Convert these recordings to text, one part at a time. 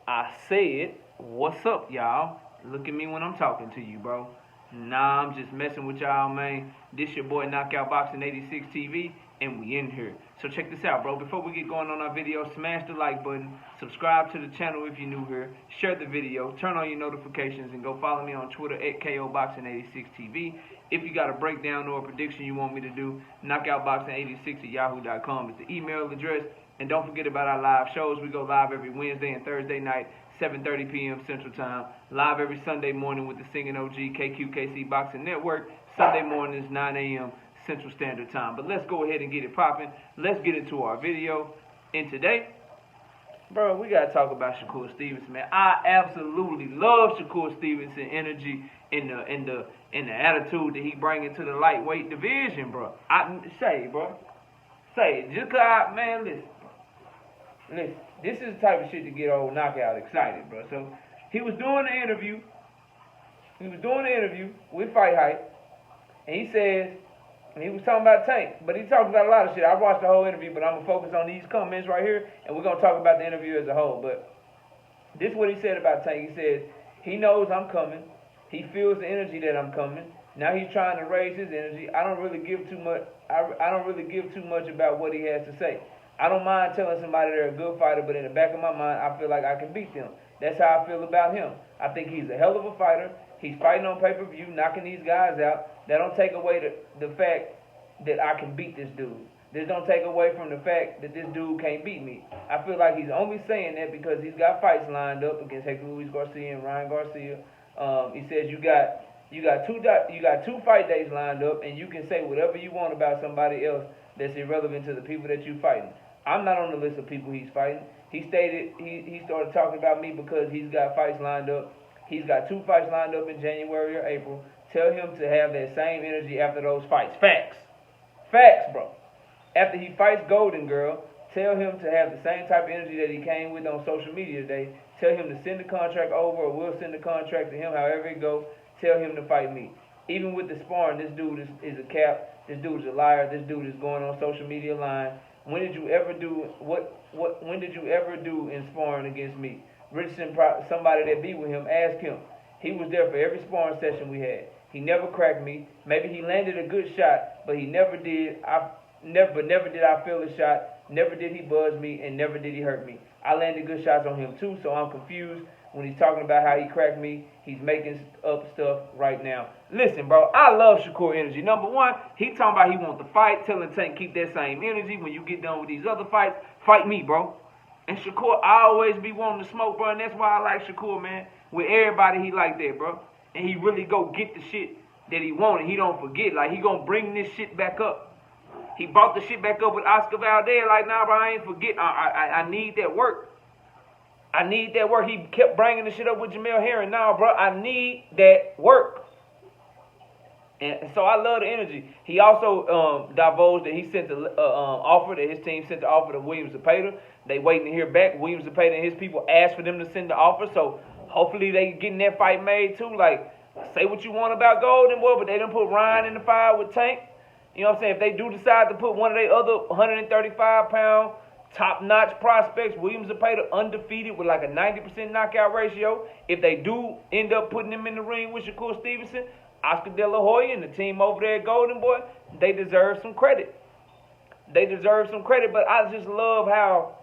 I said, what's up, y'all? Look at me when I'm talking to you, bro. Nah, I'm just messing with y'all, man. This your boy Knockout Boxing 86 TV, and we in here. So check this out, bro. Before we get going on our video, smash the like button, subscribe to the channel if you're new here, share the video, turn on your notifications, and go follow me on Twitter at KOBoxing86TV. If you got a breakdown or a prediction you want me to do, knockoutboxing86 at yahoo.com is the email address. And don't forget about our live shows. We go live every Wednesday and Thursday night, 7:30 p.m. Central Time. Live every Sunday morning with the singing OG KQKC Boxing Network. Sunday mornings, 9 a.m. Central Standard Time. But let's go ahead and get it popping. Let's get into our video. And today, bro, we got to talk about Shakur Stevenson, man. I absolutely love Shakur Stevenson energy and the attitude that he bring into the lightweight division, bro. Just cause man, listen, this is the type of shit to get old Knockout excited, bro. So he was doing the interview. With Fight Hype, and he says, and he was talking about Tank, but he talked about a lot of shit. I watched the whole interview, but I'm gonna focus on these comments right here, and we're gonna talk about the interview as a whole. But this is what he said about Tank. He says he knows I'm coming. He feels the energy that I'm coming. Now he's trying to raise his energy. I don't really give too much. I don't really give too much about what he has to say. I don't mind telling somebody they're a good fighter, but in the back of my mind, I feel like I can beat them. That's how I feel about him. I think he's a hell of a fighter. He's fighting on pay-per-view, knocking these guys out. That don't take away the fact that I can beat this dude. This don't take away from the fact that this dude can't beat me. I feel like he's only saying that because he's got fights lined up against Hector Luis Garcia and Ryan Garcia. He says you got two fight days lined up, and you can say whatever you want about somebody else that's irrelevant to the people that you're fighting. I'm not on the list of people he's fighting. He stated he started talking about me because he's got fights lined up. He's got 2 fights lined up in January or April. Tell him to have that same energy after those fights. Facts, bro. After he fights Golden Girl, tell him to have the same type of energy that he came with on social media today. Tell him to send the contract over, or we'll send the contract to him, however it goes. Tell him to fight me. Even with the sparring, this dude is a cap. This dude is a liar. This dude is going on social media lying. When did you ever do when did you ever do in sparring against me? Richardson, somebody that be with him, ask him. He was there for every sparring session we had. He never cracked me. Maybe he landed a good shot, but he never did. Never did I feel a shot. Never did he buzz me, and never did he hurt me. I landed good shots on him too, so I'm confused when he's talking about how he cracked me. He's making up stuff right now. Listen, bro, I love Shakur energy. Number one, he talking about he wants to fight, telling Tank keep that same energy. When you get done with these other fights, fight me, bro. And Shakur, I always be wanting to smoke, bro, and that's why I like Shakur, man. With everybody, he like that, bro. And he really go get the shit that he wanted. He don't forget. Like, he gonna bring this shit back up. He brought the shit back up with Oscar Valdez. Like, nah, bro, I ain't forget. I need that work. I need that work. He kept bringing the shit up with Jamel Herring. Nah, bro, I need that work. And so I love the energy. He also divulged that he sent the offer, that his team sent the offer to Williams Zepeda. They waiting to hear back. Williams Zepeda and his people asked for them to send the offer. So hopefully they getting that fight made too. Like, say what you want about Golden Boy, but they done put Ryan in the fire with Tank. You know what I'm saying? If they do decide to put one of their other 135-pound top-notch prospects, Williams Zepeda undefeated with like a 90% knockout ratio. If they do end up putting him in the ring with Shakur Stevenson, Oscar De La Hoya and the team over there at Golden Boy, they deserve some credit. But I just love how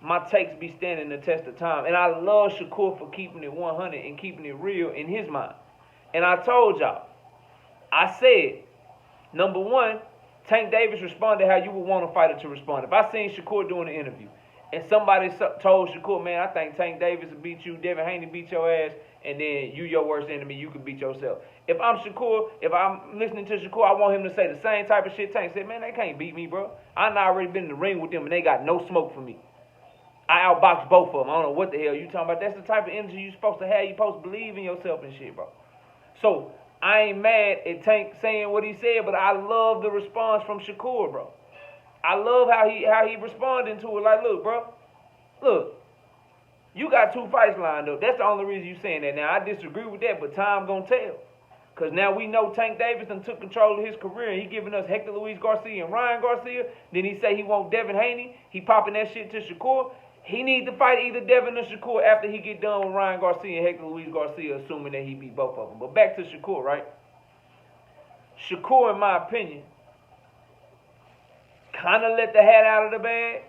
my takes be standing the test of time. And I love Shakur for keeping it 100 and keeping it real in his mind. And I told y'all, I said, number one, Tank Davis responded how you would want a fighter to respond. If I seen Shakur doing an interview and somebody told Shakur, man, I think Tank Davis will beat you, Devin Haney beat your ass, and then you your worst enemy, you can beat yourself. If I'm Shakur, if I'm listening to Shakur, I want him to say the same type of shit Tank said, man, they can't beat me, bro. I done already been in the ring with them, and they got no smoke for me. I outboxed both of them. I don't know what the hell you talking about. That's the type of energy you supposed to have. You supposed to believe in yourself and shit, bro. So I ain't mad at Tank saying what he said, but I love the response from Shakur, bro. I love how he responded to it. Like, look, bro, look, you got 2 fights lined up. That's the only reason you saying that. Now, I disagree with that, but time gonna tell. Because now we know Tank Davis done took control of his career. He giving us Hector Luis Garcia and Ryan Garcia. Then he say he want Devin Haney. He popping that shit to Shakur. He needs to fight either Devin or Shakur after he get done with Ryan Garcia and Hector Luis Garcia, assuming that he beat both of them. But back to Shakur, right? Shakur, in my opinion, kind of let the hat out of the bag,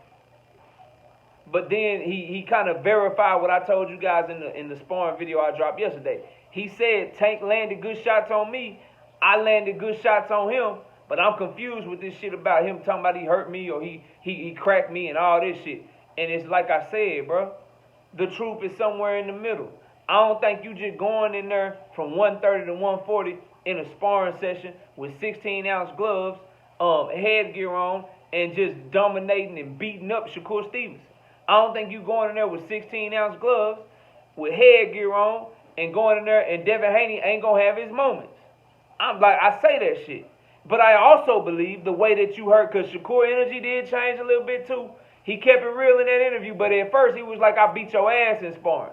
but then he kind of verified what I told you guys in the sparring video I dropped yesterday. He said Tank landed good shots on me, I landed good shots on him, but I'm confused with this shit about him talking about he hurt me or he cracked me and all this shit. And it's like I said, bro, the truth is somewhere in the middle. I don't think you just going in there from 130 to 140 in a sparring session with 16-ounce gloves, headgear on, and just dominating and beating up Shakur Stevenson. I don't think you going in there with 16-ounce gloves, with headgear on, and going in there and Devin Haney ain't going to have his moments. I say that shit. But I also believe the way that you heard, because Shakur energy did change a little bit too. He kept it real in that interview, but at first he was like, I beat your ass in sparring.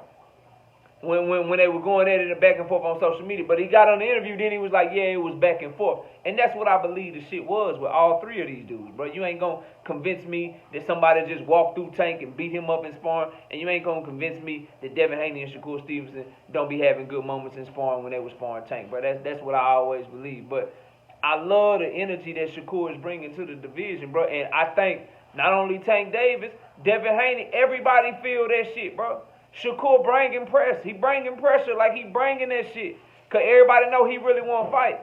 When they were going at it back and forth on social media. But he got on the interview, then he was like, yeah, it was back and forth. And that's what I believe the shit was with all three of these dudes, bro. You ain't going to convince me that somebody just walked through Tank and beat him up in sparring, and you ain't going to convince me that Devin Haney and Shakur Stevenson don't be having good moments in sparring when they were sparring Tank, bro. That's what I always believe. But I love the energy that Shakur is bringing to the division, bro. And I think not only Tank Davis, Devin Haney, everybody feel that shit, bro. Shakur bringing pressure. He bringing pressure like he bringing that shit. Because everybody know he really want to fight.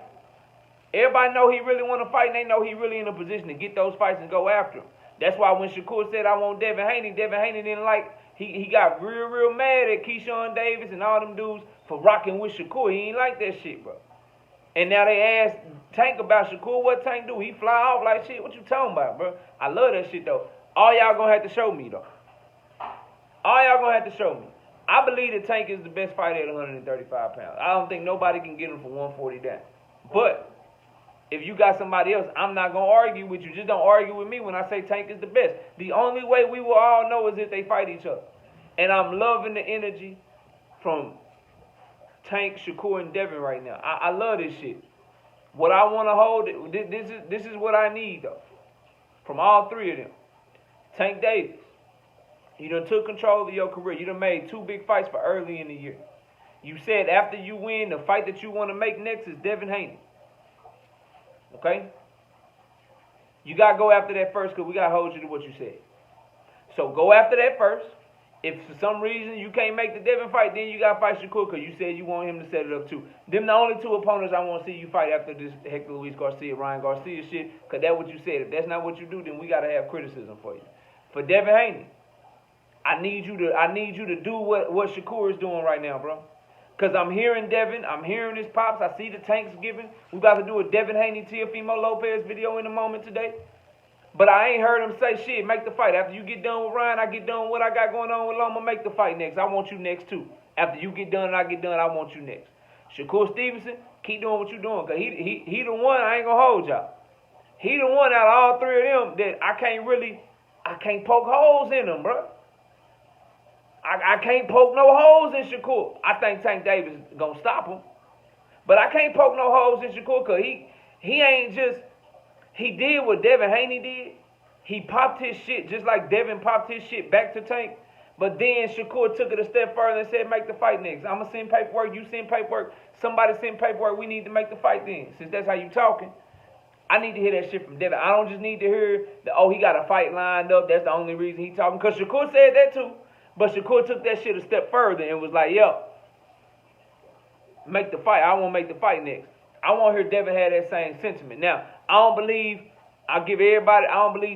Everybody know he really want to fight, and they know he really in a position to get those fights and go after them. That's why when Shakur said, I want Devin Haney didn't like, he got real mad at Keyshawn Davis and all them dudes for rocking with Shakur. He ain't like that shit, bro. And now they ask Tank about Shakur, what Tank do? He fly off like shit. What you talking about, bro? I love that shit, though. All y'all gonna have to show me, though. All y'all gonna have to show me. I believe that Tank is the best fighter at 135 pounds. I don't think nobody can get him from 140 down. But if you got somebody else, I'm not gonna argue with you. Just don't argue with me when I say Tank is the best. The only way we will all know is if they fight each other. And I'm loving the energy from Tank, Shakur, and Devin right now. I love this shit. What I want to hold, this is what I need, though, from all three of them. Tank Davis, you done took control of your career. You done made 2 big fights for early in the year. You said after you win, the fight that you want to make next is Devin Haney. Okay? You got to go after that first because we got to hold you to what you said. So go after that first. If for some reason you can't make the Devin fight, then you got to fight Shakur because you said you want him to set it up too. Them the only 2 opponents I want to see you fight after this Hector Luis Garcia, Ryan Garcia shit, because that's what you said. If that's not what you do, then we got to have criticism for you. For Devin Haney, I need you to do what Shakur is doing right now, bro. Because I'm hearing Devin, I'm hearing his pops, I see the tanks giving. We about to do a Devin Haney, Teofimo Lopez video in a moment today. But I ain't heard him say shit, make the fight. After you get done with Ryan, I get done with what I got going on with Loma, make the fight next. I want you next too. After you get done and I get done, I want you next. Shakur Stevenson, keep doing what you're doing. Because he the one, I ain't going to hold y'all. He the one out of all 3 of them that I can't poke holes in them, bro. I can't poke no holes in Shakur. I think Tank Davis is going to stop him. But I can't poke no holes in Shakur because he ain't just... He did what Devin Haney did. He popped his shit just like Devin popped his shit back to Tank. But then Shakur took it a step further and said, make the fight next. I'm going to send paperwork. You send paperwork. Somebody send paperwork. We need to make the fight then. Since that's how you talking, I need to hear that shit from Devin. I don't just need to hear that, oh, he got a fight lined up. That's the only reason he talking. Because Shakur said that too. But Shakur took that shit a step further and was like, yo, make the fight. I want to make the fight next. I want to hear Devin have that same sentiment. Now, I don't believe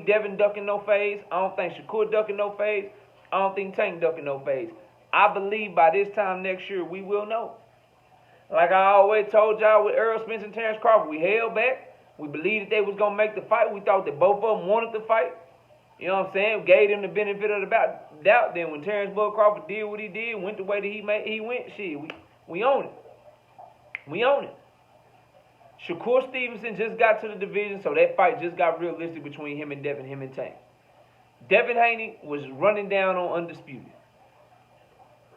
Devin ducking no phase. I don't think Shakur ducking no phase. I don't think Tank ducking no phase. I believe by this time next year, we will know. Like I always told y'all with Errol Spence and Terrence Crawford, we held back. We believed that they was going to make the fight. We thought that both of them wanted to fight. You know what I'm saying? Gave them the benefit of the doubt. Then when Terrence Bud Crawford did what he did, went the way that he went, shit, we own it. We own it. Shakur Stevenson just got to the division, so that fight just got realistic between him and Devin, him and Tank. Devin Haney was running down on Undisputed.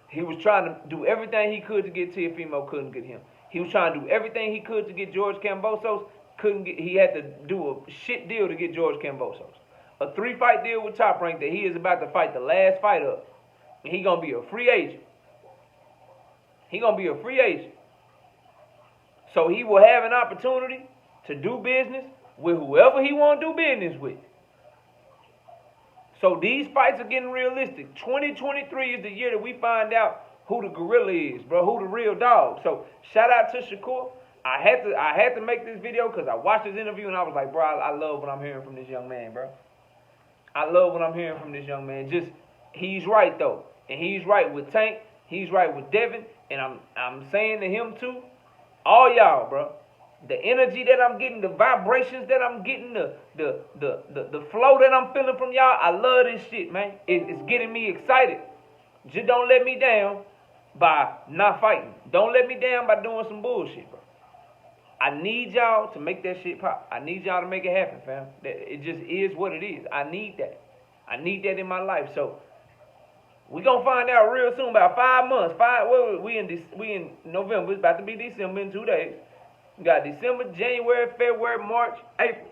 He was trying to do everything he could to get Teofimo, couldn't get him. He was trying to do everything he could to get George Kambosos, couldn't get. He had to do a shit deal to get George Kambosos. a 3-fight deal with Top Rank that he is about to fight the last fight of. And he going to be a free agent. He going to be a free agent. So he will have an opportunity to do business with whoever he want to do business with. So these fights are getting realistic. 2023 is the year that we find out who the gorilla is, bro, who the real dog. So shout out to Shakur. I had to make this video because I watched his interview and I was like, bro, I love what I'm hearing from this young man, bro. I love what I'm hearing from this young man. Just, he's right though. And he's right with Tank. He's right with Devin. And I'm saying to him too, all y'all, bro, the energy that I'm getting, the vibrations that I'm getting, the flow that I'm feeling from y'all, I love this shit, man. It's getting me excited. Just don't let me down by not fighting. Don't let me down by doing some bullshit, bro. I need y'all to make that shit pop. I need y'all to make it happen, fam. It just is what it is. I need that. I need that in my life. So we gonna find out real soon. About 5 months. We in November. It's about to be December in 2 days. We got December, January, February, March, April.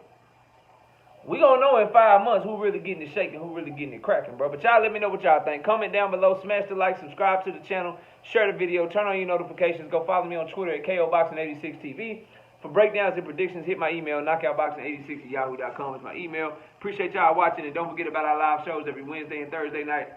We gonna know in 5 months who really getting it shaking, who really getting it cracking, bro. But y'all let me know what y'all think. Comment down below, smash the like, subscribe to the channel, share the video, turn on your notifications. Go follow me on Twitter at KOBoxing86TV. For breakdowns and predictions, hit my email, knockoutboxing86@yahoo.com is my email. Appreciate y'all watching, and don't forget about our live shows every Wednesday and Thursday night,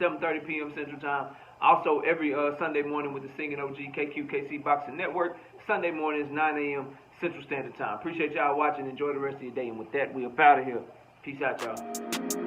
7:30 p.m. Central Time. Also, every Sunday morning with the Singing OG KQKC Boxing Network. Sunday mornings, 9 a.m. Central Standard Time. Appreciate y'all watching. Enjoy the rest of your day. And with that, we up out of here. Peace out, y'all.